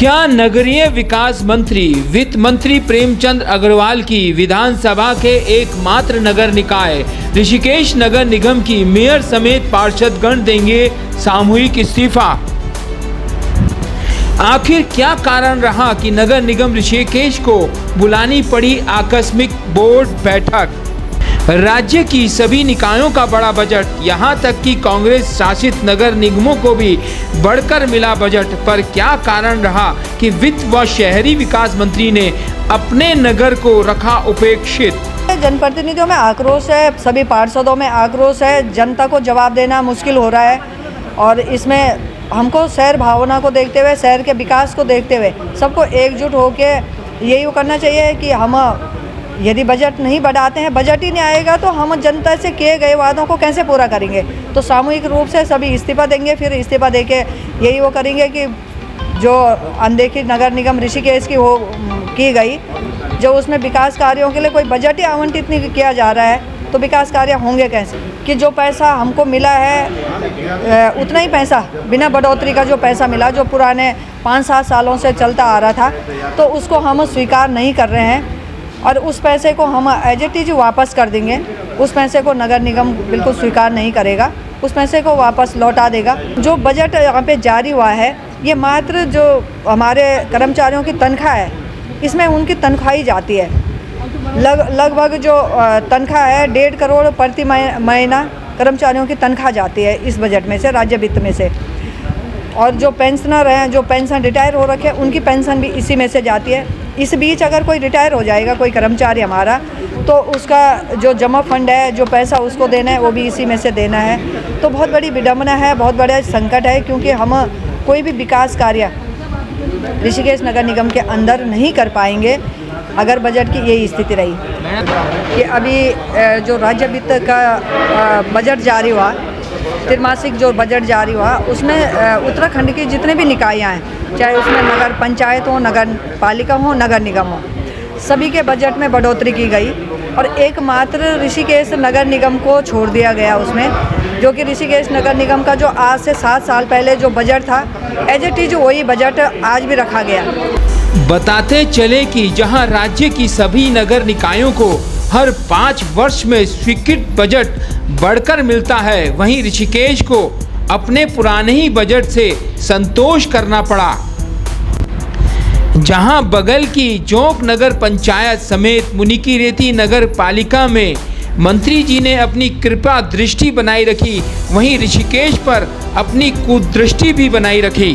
क्या नगरीय विकास मंत्री वित्त मंत्री प्रेमचंद अग्रवाल की विधानसभा के एकमात्र नगर निकाय ऋषिकेश नगर निगम की मेयर समेत पार्षदगण देंगे सामूहिक इस्तीफा? आखिर क्या कारण रहा कि नगर निगम ऋषिकेश को बुलानी पड़ी आकस्मिक बोर्ड बैठक? राज्य की सभी निकायों का बड़ा बजट, यहाँ तक कि कांग्रेस शासित नगर निगमों को भी बढ़कर मिला बजट, पर क्या कारण रहा कि वित्त व शहरी विकास मंत्री ने अपने नगर को रखा उपेक्षित? जनप्रतिनिधियों में आक्रोश है, सभी पार्षदों में आक्रोश है, जनता को जवाब देना मुश्किल हो रहा है और इसमें हमको शहर भावना को देखते हुए, शहर के विकास को देखते हुए सबको एकजुट होकर यही करना चाहिए कि हम यदि बजट नहीं बढ़ाते हैं, बजट ही नहीं आएगा तो हम जनता से किए गए वादों को कैसे पूरा करेंगे। तो सामूहिक रूप से सभी इस्तीफा देंगे, फिर इस्तीफा देके यही वो करेंगे कि जो अनदेखी नगर निगम ऋषिकेश की गई, जो उसमें विकास कार्यों के लिए कोई बजट ही आवंटित नहीं किया जा रहा है तो विकास कार्य होंगे कैसे? कि जो पैसा हमको मिला है उतना ही पैसा बिना बढ़ोतरी का जो पैसा मिला, जो पुराने 5-7 सालों से चलता आ रहा था, तो उसको हम स्वीकार नहीं कर रहे हैं और उस पैसे को हम एज इट इज वापस कर देंगे। उस पैसे को नगर निगम बिल्कुल स्वीकार नहीं करेगा, उस पैसे को वापस लौटा देगा। जो बजट यहाँ पे जारी हुआ है ये मात्र जो हमारे कर्मचारियों की तनख्वाह है, इसमें उनकी तनख्वाह ही जाती है। लगभग जो तनख्वाह है 1.5 करोड़ प्रति महीना कर्मचारियों की तनख्वाह जाती है इस बजट में से, राज्य वित्त में से। और जो पेंशनर हैं, जो पेंशन रिटायर हो रखे हैं, उनकी पेंशन भी इसी में से जाती है। इस बीच अगर कोई रिटायर हो जाएगा, कोई कर्मचारी हमारा, तो उसका जो जमा फंड है, जो पैसा उसको देना है, वो भी इसी में से देना है। तो बहुत बड़ी विडंबना है, बहुत बड़ा संकट है, क्योंकि हम कोई भी विकास कार्य ऋषिकेश नगर निगम के अंदर नहीं कर पाएंगे अगर बजट की यही स्थिति रही। कि अभी जो राज्य वित्त का बजट जारी हुआ, त्रिमासिक जो बजट जारी हुआ, उसमें उत्तराखंड की जितने भी निकायाँ हैं, चाहे उसमें नगर पंचायत हो, नगर पालिका हो, नगर निगम हो, सभी के बजट में बढ़ोतरी की गई और एकमात्र ऋषिकेश नगर निगम को छोड़ दिया गया उसमें, जो कि ऋषिकेश नगर निगम का जो आज से 7 साल पहले जो बजट था, एज इट इज वही बजट आज भी रखा गया। बताते चले कि जहां राज्य की सभी नगर निकायों को हर 5 वर्ष में स्वीकृत बजट बढ़कर मिलता है, वहीं ऋषिकेश को अपने पुराने ही बजट से संतोष करना पड़ा। जहां बगल की जोंक नगर पंचायत समेत मुनिकीरेती नगर पालिका में मंत्री जी ने अपनी कृपा दृष्टि बनाई रखी, वहीं ऋषिकेश पर अपनी कुदृष्टि भी बनाई रखी।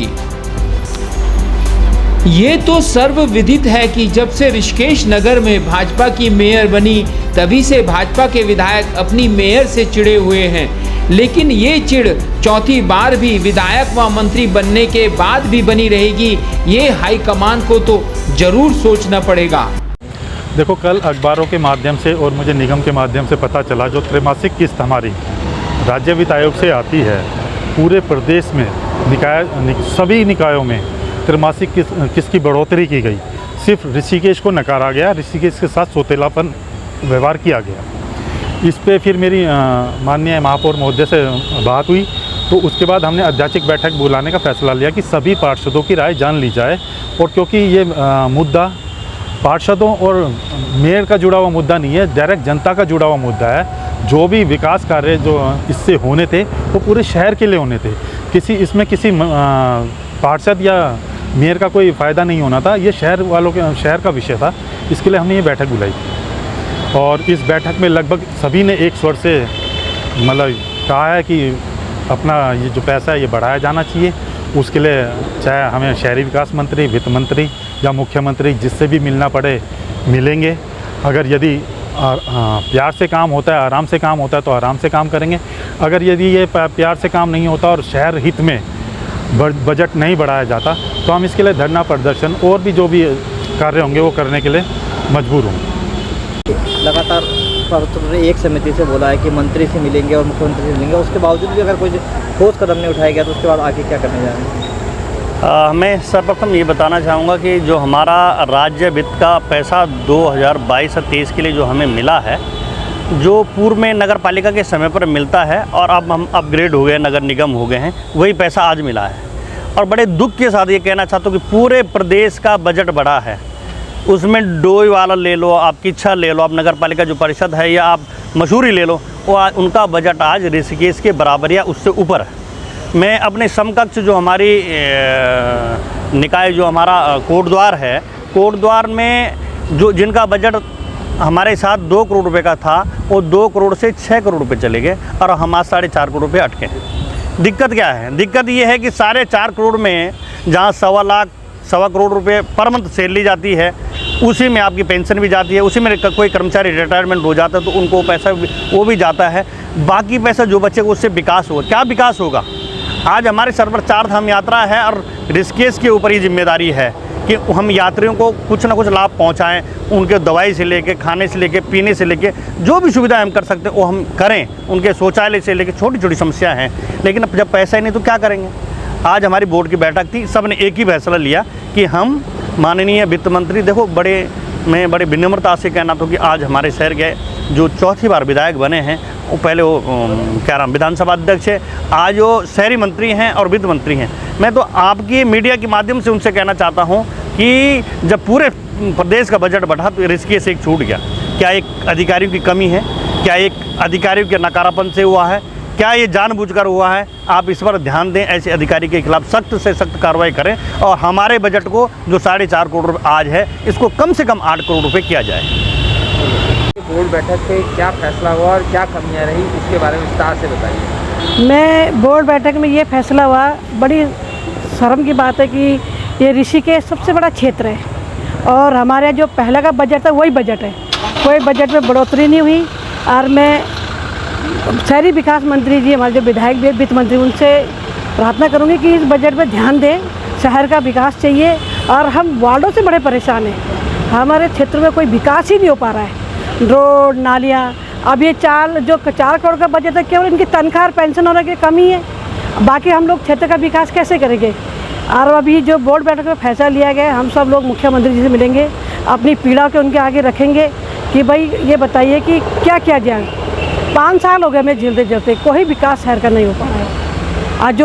ये तो सर्वविदित है कि जब से ऋषिकेश नगर में भाजपा की मेयर बनी, तभी से भाजपा के विधायक अपनी मेयर से चिढ़े हुए हैं। लेकिन ये चिढ़ चौथी बार भी विधायक व मंत्री बनने के बाद भी बनी रहेगी, ये हाईकमान को तो जरूर सोचना पड़ेगा। देखो, कल अखबारों के माध्यम से और मुझे निगम के माध्यम से पता चला, जो त्रैमासिक किस्त हमारी राज्य वित्त आयोग से आती है, पूरे प्रदेश में सभी निकायों में त्रैमासिक किस्त की बढ़ोतरी की गई। सिर्फ ऋषिकेश को नकारा गया, ऋषिकेश के साथ सौतेलापन व्यवहार किया गया। इस पे फिर मेरी माननीय महापौर महोदय से बात हुई, तो उसके बाद हमने ऐतिहासिक बैठक बुलाने का फैसला लिया कि सभी पार्षदों की राय जान ली जाए। और क्योंकि ये मुद्दा पार्षदों और मेयर का जुड़ा हुआ मुद्दा नहीं है, डायरेक्ट जनता का जुड़ा हुआ मुद्दा है। जो भी विकास कार्य जो इससे होने थे वो पूरे शहर के लिए होने थे, इसमें किसी पार्षद या मेयर का कोई फ़ायदा नहीं होना था। ये शहर का विषय था, इसके लिए हमने ये बैठक बुलाई और इस बैठक में लगभग सभी ने एक स्वर से मतलब कहा है कि अपना ये जो पैसा है ये बढ़ाया जाना चाहिए। उसके लिए चाहे हमें शहरी विकास मंत्री, वित्त मंत्री या मुख्यमंत्री जिससे भी मिलना पड़े मिलेंगे। अगर यदि प्यार से काम होता है, आराम से काम होता है तो आराम से काम करेंगे। अगर यदि ये प्यार से काम नहीं होता और शहर हित में बजट नहीं बढ़ाया जाता तो हम इसके लिए धरना प्रदर्शन और भी जो भी कार्य होंगे वो करने के लिए मजबूर होंगे। लगातार पार्षदों ने एक समिति से बोला है कि मंत्री से मिलेंगे और मुख्यमंत्री से मिलेंगे, उसके बावजूद भी अगर कोई ठोस कदम नहीं उठाया गया तो उसके बाद आगे क्या करने जा रहे हैं? मैं सर्वप्रथम ये बताना चाहूँगा कि जो हमारा राज्य वित्त का पैसा 2022 और 23 के लिए जो हमें मिला है, जो पूर्व में नगर पालिका के समय पर मिलता है और अब हम अपग्रेड हो गए, नगर निगम हो गए हैं, वही पैसा आज मिला है। और बड़े दुख के साथ ये कहना चाहता हूँ कि पूरे प्रदेश का बजट बढ़ा है, उसमें डोई वाला ले लो, आप किच्छा ले लो, आप नगर पालिका जो परिषद है, या आप मसूरी ले लो, वो उनका बजट आज ऋषिकेश के बराबर या उससे ऊपर है। मैं अपने समकक्ष जो हमारी निकाय जो हमारा कोटद्वार है, कोटद्वार में जो जिनका बजट हमारे साथ 2 करोड़ रुपए का था, वो 2 करोड़ से 6 करोड़ रुपए चले गए और हम आज 4.5 करोड़ रुपए अटके हैं। दिक्कत क्या है? दिक्कत ये है कि 4.5 करोड़ में जहाँ 1.25 लाख 1.25 करोड़ रुपए पर मंथ सैलरी जाती है, उसी में आपकी पेंशन भी जाती है, उसी में कोई कर्मचारी रिटायरमेंट हो जाता है तो उनको पैसा वो भी जाता है। बाकी पैसा जो बचेगा उससे विकास होगा। क्या विकास होगा? आज हमारे सर पर 4 धाम यात्रा है और ऋषिकेश के ऊपर ही जिम्मेदारी है कि हम यात्रियों को कुछ ना कुछ लाभ पहुंचाएं, उनके दवाई से लेके, खाने से लेके, पीने से लेके, जो भी सुविधा हम कर सकते हैं वो हम करें। उनके शौचालय से लेके छोटी छोटी समस्या हैं, लेकिन अब जब पैसा ही नहीं तो क्या करेंगे? आज हमारी बोर्ड की बैठक थी, सब ने एक ही फैसला लिया कि हम माननीय वित्त मंत्री, देखो मैं बड़े विनम्रता से कहना तो कि आज हमारे शहर के जो 4थी बार विधायक बने हैं, वो पहले वो क्या नाम विधानसभा अध्यक्ष है, आज वो शहरी मंत्री हैं और वित्त मंत्री हैं। मैं तो आपकी मीडिया के माध्यम से उनसे कहना चाहता हूं कि जब पूरे प्रदेश का बजट बढ़ा तो ऋषिकेश से एक छूट गया। क्या एक अधिकारियों की कमी है? क्या एक अधिकारियों के नकारापन से हुआ है? क्या ये जानबूझकर हुआ है? आप इस पर ध्यान दें, ऐसे अधिकारी के खिलाफ सख्त से सख्त कार्रवाई करें और हमारे बजट को जो 4.5 करोड़ रुपये आज है, इसको कम से कम 8 करोड़ रुपये किया जाए। बोर्ड बैठक पे क्या फैसला हुआ और क्या कमियां रही, इसके बारे में विस्तार से बताइए। मैं बोर्ड बैठक में ये फैसला हुआ, बड़ी शर्म की बात है कि ये ऋषिकेश सबसे बड़ा क्षेत्र है और हमारे जो पहले का बजट था वही बजट है, कोई बजट में बढ़ोतरी नहीं हुई। और मैं शहरी विकास मंत्री जी, हमारे जो विधायक भी वित्त मंत्री, उनसे प्रार्थना करूंगी कि इस बजट में ध्यान दें। शहर का विकास चाहिए और हम वार्डों से बड़े परेशान हैं, हमारे क्षेत्र में कोई विकास ही नहीं हो पा रहा है। रोड, नालियाँ, अब ये 4 करोड़ का बजट है, केवल इनकी तनख्वाह और पेंशन होने की कमी है, बाकी हम लोग क्षेत्र का विकास कैसे करेंगे? और अभी जो बोर्ड बैठक में फैसला लिया गया, हम सब लोग मुख्यमंत्री जी से मिलेंगे, अपनी पीड़ा के उनके आगे रखेंगे कि भाई ये बताइए कि क्या किया जाए। 5 साल हो गए हमें झेलते कोई विकास शहर का नहीं हो पा रहा है। आज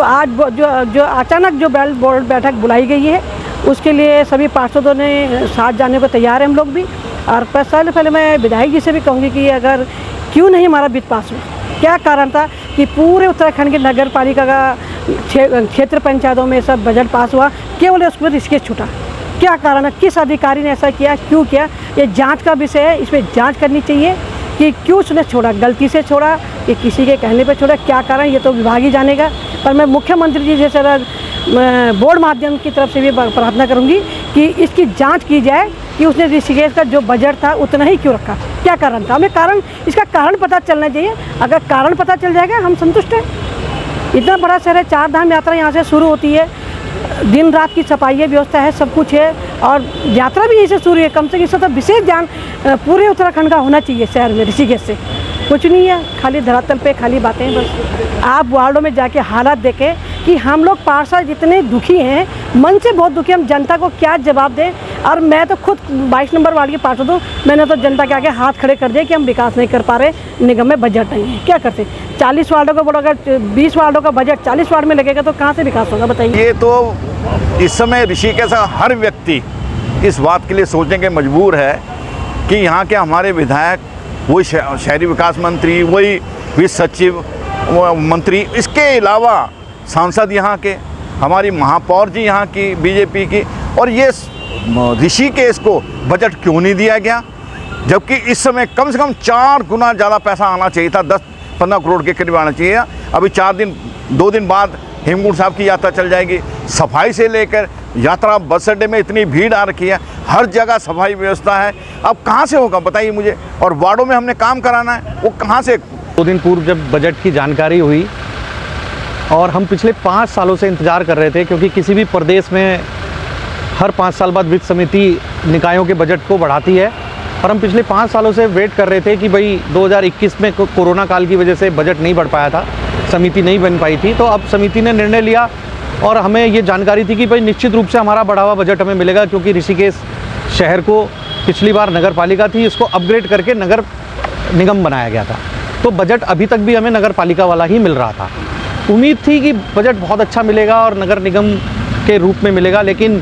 जो अचानक जो बोर्ड बैठक बुलाई गई है, उसके लिए सभी पार्षदों ने साथ जाने को तैयार हैं, हम लोग भी। और पहले मैं विधायक जी से भी कहूँगी कि अगर क्यों नहीं हमारा वित्त पास हुआ, क्या कारण था कि पूरे उत्तराखंड के नगर पालिका का क्षेत्र पंचायतों में सब बजट पास हुआ, केवल उसमें ऋषिकेश छूटा? क्या कारण है? किस अधिकारी ने ऐसा किया, क्यों किया? ये जांच का विषय है, इसमें जांच करनी चाहिए कि क्यों उसने छोड़ा, गलती से छोड़ा कि किसी के कहने पे छोड़ा, क्या कारण, ये तो विभाग ही जानेगा। पर मैं मुख्यमंत्री जी जैसे बोर्ड माध्यम की तरफ से भी प्रार्थना करूंगी कि इसकी जांच की जाए कि उसने ऋषिकेश का जो बजट था उतना ही क्यों रखा, क्या कारण था? हमें इसका कारण पता चलना चाहिए। अगर कारण पता चल जाएगा हम संतुष्ट हैं। इतना बड़ा शहर है, 4 धाम यात्रा यहाँ से शुरू होती है, दिन रात की सफाई व्यवस्था है, सब कुछ है और यात्रा भी यहीं से शुरू है। कम से कम तो विशेष ध्यान पूरे उत्तराखंड का होना चाहिए शहर में। ऋषिकेश से कुछ नहीं है, खाली धरातल पे खाली बातें हैं बस। आप वार्डों में जाके हालात देखें कि हम लोग पार्षद जितने दुखी हैं, मन से बहुत दुखी, हम जनता को क्या जवाब दें। और मैं तो खुद 22 नंबर वार्ड की पार्षद हूँ, मैंने तो जनता के आगे हाथ खड़े कर दिए कि हम विकास नहीं कर पा रहे, निगम में बजट नहीं है, क्या करते? 40 वार्डों का बोलो, अगर 20 वार्डों का बजट 40 वार्ड में लगेगा तो कहाँ से विकास होगा बताइए? ये तो इस समय ऋषिकेश का हर व्यक्ति इस बात के लिए सोचने के मजबूर है कि यहाँ के हमारे विधायक, वही शहरी विकास मंत्री, वही वित्त सचिव मंत्री, इसके अलावा सांसद यहाँ के, हमारी महापौर जी यहाँ की बीजेपी की, और ये ऋषिकेश को बजट क्यों नहीं दिया गया? जबकि इस समय कम से कम 4 गुना ज़्यादा पैसा आना चाहिए था, 10-15 करोड़ के करीब आना चाहिए। अभी 2 दिन बाद हेमकुंड साहब की यात्रा चल जाएगी। सफाई से लेकर यात्रा, बस अड्डे में इतनी भीड़ आ रखी है, हर जगह सफाई व्यवस्था है, अब कहाँ से होगा बताइए मुझे? और वार्डों में हमने काम कराना है, वो कहाँ से? 2 दिन पूर्व जब बजट की जानकारी हुई और हम पिछले 5 सालों से इंतज़ार कर रहे थे, क्योंकि किसी भी प्रदेश में हर 5 साल बाद वित्त समिति निकायों के बजट को बढ़ाती है, और हम पिछले 5 सालों से वेट कर रहे थे कि भाई 2021 में कोरोना काल की वजह से बजट नहीं बढ़ पाया था, समिति नहीं बन पाई थी। तो अब समिति ने निर्णय लिया और हमें ये जानकारी थी कि भाई निश्चित रूप से हमारा बढ़ा हुआ बजट हमें मिलेगा, क्योंकि ऋषिकेश शहर को पिछली बार नगर पालिका थी, इसको अपग्रेड करके नगर निगम बनाया गया था। तो बजट अभी तक भी हमें नगर पालिका वाला ही मिल रहा था। उम्मीद थी कि बजट बहुत अच्छा मिलेगा और नगर निगम के रूप में मिलेगा, लेकिन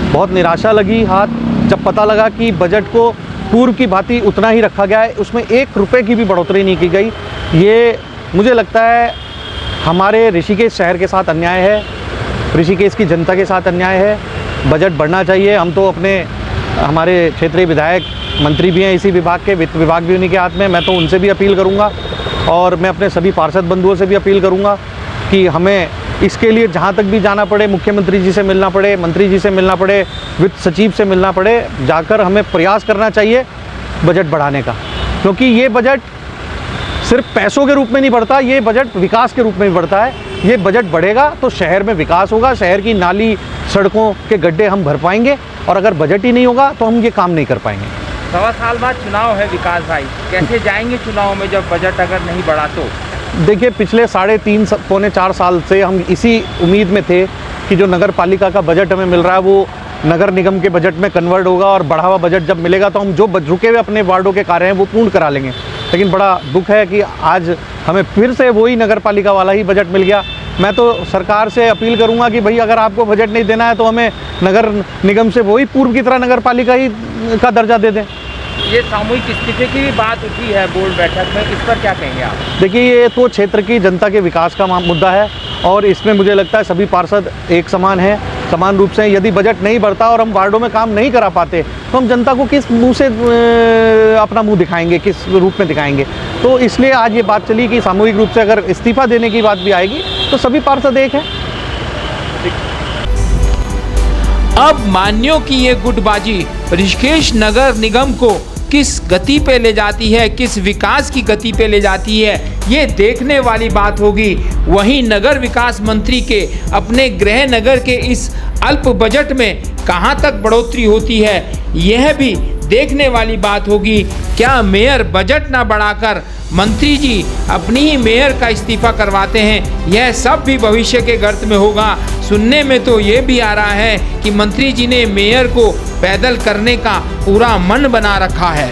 बहुत निराशा लगी हाथ जब पता लगा कि बजट को पूर्व की भांति उतना ही रखा गया है, उसमें 1 रुपये की भी बढ़ोतरी नहीं की गई। ये मुझे लगता है हमारे ऋषिकेश शहर के साथ अन्याय है, ऋषिकेश की जनता के साथ अन्याय है। बजट बढ़ना चाहिए। हम तो हमारे क्षेत्रीय विधायक मंत्री भी हैं इसी विभाग के, वित्त विभाग भी उन्हीं के हाथ में, मैं तो उनसे भी अपील करूंगा और मैं अपने सभी पार्षद बंधुओं से भी अपील करूंगा कि हमें इसके लिए जहां तक भी जाना पड़े, मुख्यमंत्री जी से मिलना पड़े, मंत्री जी से मिलना पड़े, वित्त सचिव से मिलना पड़े, जाकर हमें प्रयास करना चाहिए बजट बढ़ाने का, क्योंकि ये बजट सिर्फ पैसों के रूप में नहीं बढ़ता, ये बजट विकास के रूप में भी बढ़ता है। ये बजट बढ़ेगा तो शहर में विकास होगा, शहर की नाली सड़कों के गड्ढे हम भर पाएंगे, और अगर बजट ही नहीं होगा तो हम ये काम नहीं कर पाएंगे। 1.25 साल बाद चुनाव है विकास भाई, कैसे जाएंगे चुनाव में जब बजट अगर नहीं बढ़ा तो? देखिए, पिछले 3.5 पौने 4 साल से हम इसी उम्मीद में थे कि जो नगर पालिका का बजट हमें मिल रहा है वो नगर निगम के बजट में कन्वर्ट होगा, और बढ़ा हुआ बजट जब मिलेगा तो हम जो रुके हुए अपने वार्डों के कार्य हैं वो पूर्ण करा लेंगे। लेकिन बड़ा दुख है कि आज हमें फिर से वही नगर पालिका वाला ही बजट मिल गया। मैं तो सरकार से अपील करूंगा कि भाई अगर आपको बजट नहीं देना है तो हमें नगर निगम से वही पूर्व की तरह नगर पालिका ही का दर्जा दे दें। ये सामूहिक इस्तीफे की भी बात उठी है बोर्ड बैठक में, इस पर क्या कहेंगे आप? देखिए, ये तो क्षेत्र की जनता के विकास का मुद्दा है और इसमें मुझे लगता है सभी पार्षद एक समान हैं, समान रूप से। यदि बजट नहीं बढ़ता और हम वार्डों में काम नहीं करा पाते तो हम जनता को किस मुंह से अपना मुंह दिखाएंगे, किस रूप में दिखाएंगे? तो इसलिए आज ये बात चली कि सामूहिक रूप से अगर इस्तीफा देने की बात भी आएगी तो सभी पार्षद एक हैं। अब मान्यों की ये गुटबाजी ऋषिकेश नगर निगम को किस गति पे ले जाती है, किस विकास की गति पे ले जाती है, ये देखने वाली बात होगी। वहीं नगर विकास मंत्री के अपने गृह नगर के इस अल्प बजट में कहां तक बढ़ोतरी होती है, यह भी देखने वाली बात होगी। क्या मेयर बजट ना बढ़ाकर मंत्री जी अपनी ही मेयर का इस्तीफा करवाते हैं, यह सब भी भविष्य के गर्त में होगा। सुनने में तो ये भी आ रहा है कि मंत्री जी ने मेयर को पैदल करने का पूरा मन बना रखा है।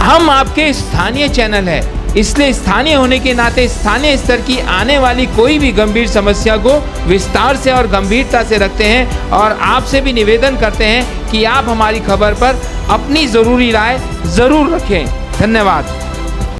हम आपके स्थानीय चैनल है, इसलिए स्थानीय होने के नाते स्थानीय स्तर की आने वाली कोई भी गंभीर समस्या को विस्तार से और गंभीरता से रखते हैं और आपसे भी निवेदन करते हैं कि आप हमारी खबर पर अपनी ज़रूरी राय ज़रूर रखें। धन्यवाद।